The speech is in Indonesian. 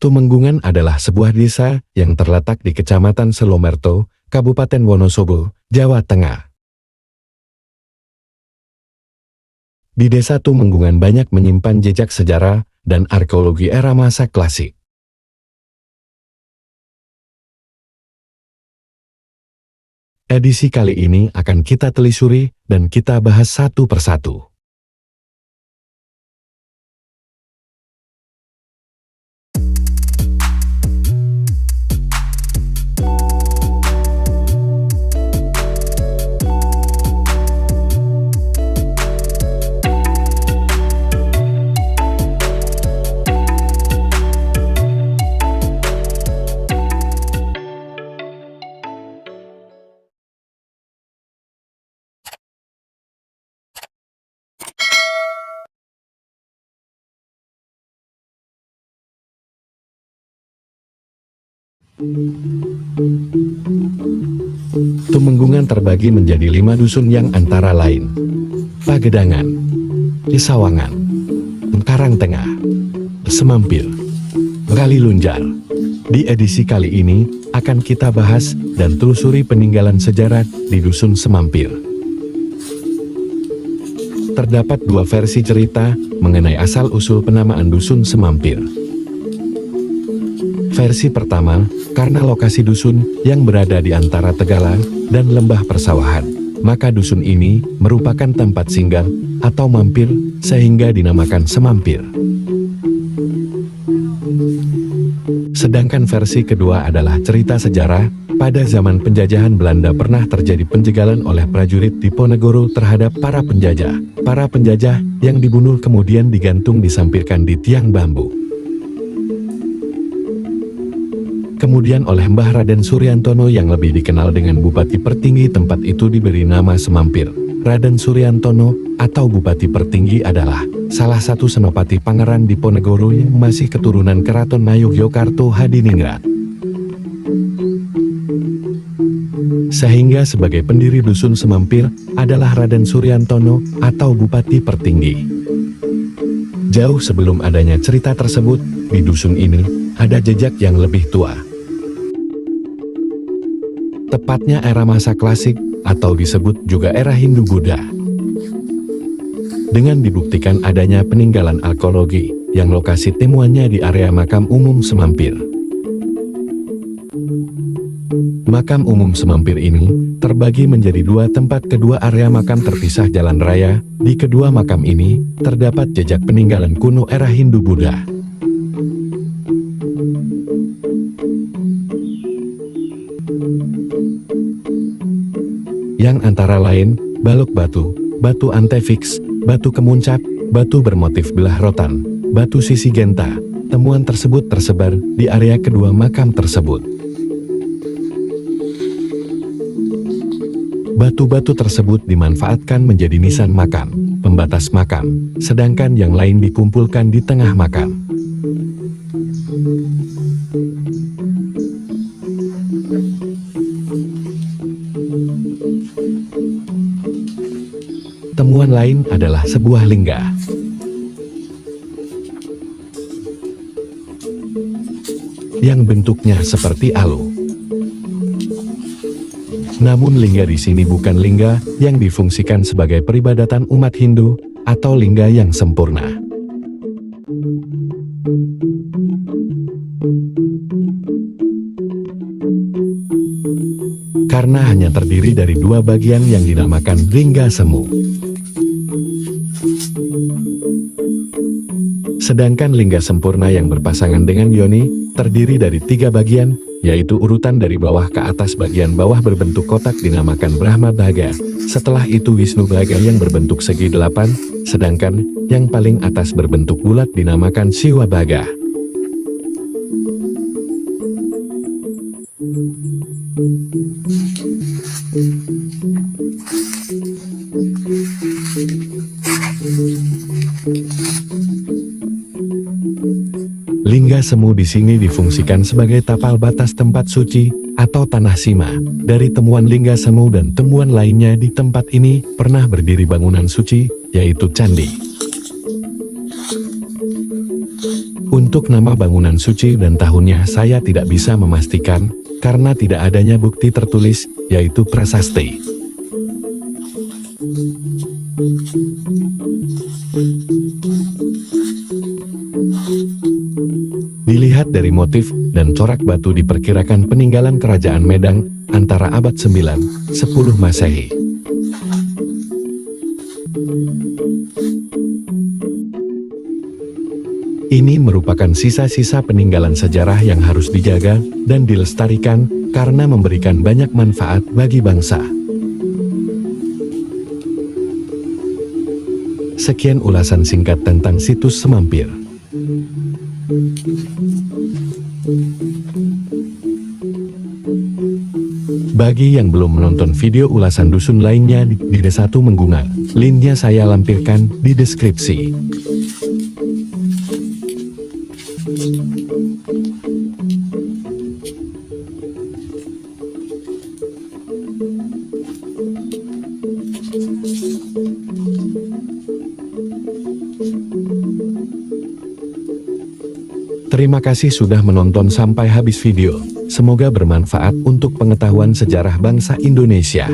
Tumenggungan adalah sebuah desa yang terletak di Kecamatan Selomerto, Kabupaten Wonosobo, Jawa Tengah. Di desa Tumenggungan banyak menyimpan jejak sejarah dan arkeologi era masa klasik. Edisi kali ini akan kita telusuri dan kita bahas satu persatu. Tumenggungan terbagi menjadi 5 dusun yang antara lain Pagedangan, Cisawangan, Karangtengah, Semampir, Kalilunjar. Di edisi kali ini akan kita bahas dan telusuri peninggalan sejarah di dusun Semampir. Terdapat 2 versi cerita mengenai asal-usul penamaan dusun Semampir. Versi pertama, karena lokasi dusun yang berada di antara Tegala dan lembah persawahan, maka dusun ini merupakan tempat singgah atau mampir sehingga dinamakan Semampir. Sedangkan versi kedua adalah cerita sejarah, pada zaman penjajahan Belanda pernah terjadi penjegalan oleh prajurit Diponegoro terhadap para penjajah. Para penjajah yang dibunuh kemudian digantung disampirkan di tiang bambu. Kemudian oleh Mbah Raden Suryantono yang lebih dikenal dengan Bupati Pertinggi tempat itu diberi nama Semampir. Raden Suryantono atau Bupati Pertinggi adalah salah satu senopati Pangeran Diponegoro yang masih keturunan Keraton Ngayogyakarta Hadiningrat. Sehingga sebagai pendiri dusun Semampir adalah Raden Suryantono atau Bupati Pertinggi. Jauh sebelum adanya cerita tersebut, di dusun ini ada jejak yang lebih tua. Tepatnya era masa klasik, atau disebut juga era Hindu-Buddha. Dengan dibuktikan adanya peninggalan arkeologi, yang lokasi temuannya di area makam umum Semampir. Makam umum Semampir ini, terbagi menjadi 2 tempat. Kedua area makam terpisah jalan raya. Di kedua makam ini, terdapat jejak peninggalan kuno era Hindu-Buddha. Yang antara lain, balok batu, batu antefiks, batu kemuncak, batu bermotif belah rotan, batu sisi genta. Temuan tersebut tersebar di area kedua makam tersebut. Batu-batu tersebut dimanfaatkan menjadi nisan makam, pembatas makam, sedangkan yang lain dikumpulkan di tengah makam. Temuan lain adalah sebuah lingga. Yang bentuknya seperti alu. Namun lingga di sini bukan lingga yang difungsikan sebagai peribadatan umat Hindu atau lingga yang sempurna. Karena hanya terdiri dari 2 bagian yang dinamakan lingga semu. Sedangkan lingga sempurna yang berpasangan dengan yoni terdiri dari 3 bagian, yaitu urutan dari bawah ke atas. Bagian bawah berbentuk kotak dinamakan Brahma Baga. Setelah itu Wisnu Baga yang berbentuk segi 8, sedangkan yang paling atas berbentuk bulat dinamakan Siwa Baga. Lingga semu di sini difungsikan sebagai tapal batas tempat suci atau tanah sima. Dari temuan lingga semu dan temuan lainnya di tempat ini pernah berdiri bangunan suci, yaitu candi. Untuk nama bangunan suci dan tahunnya saya tidak bisa memastikan, karena tidak adanya bukti tertulis, yaitu prasasti. Dilihat dari motif dan corak batu diperkirakan peninggalan kerajaan Medang antara abad 9-10 Masehi. Ini merupakan sisa-sisa peninggalan sejarah yang harus dijaga dan dilestarikan karena memberikan banyak manfaat bagi bangsa. Sekian ulasan singkat tentang situs Semampir. Bagi yang belum menonton video ulasan dusun lainnya di Desa Tumenggungan, linknya saya lampirkan di deskripsi. Terima kasih sudah menonton sampai habis video. Semoga bermanfaat untuk pengetahuan sejarah bangsa Indonesia.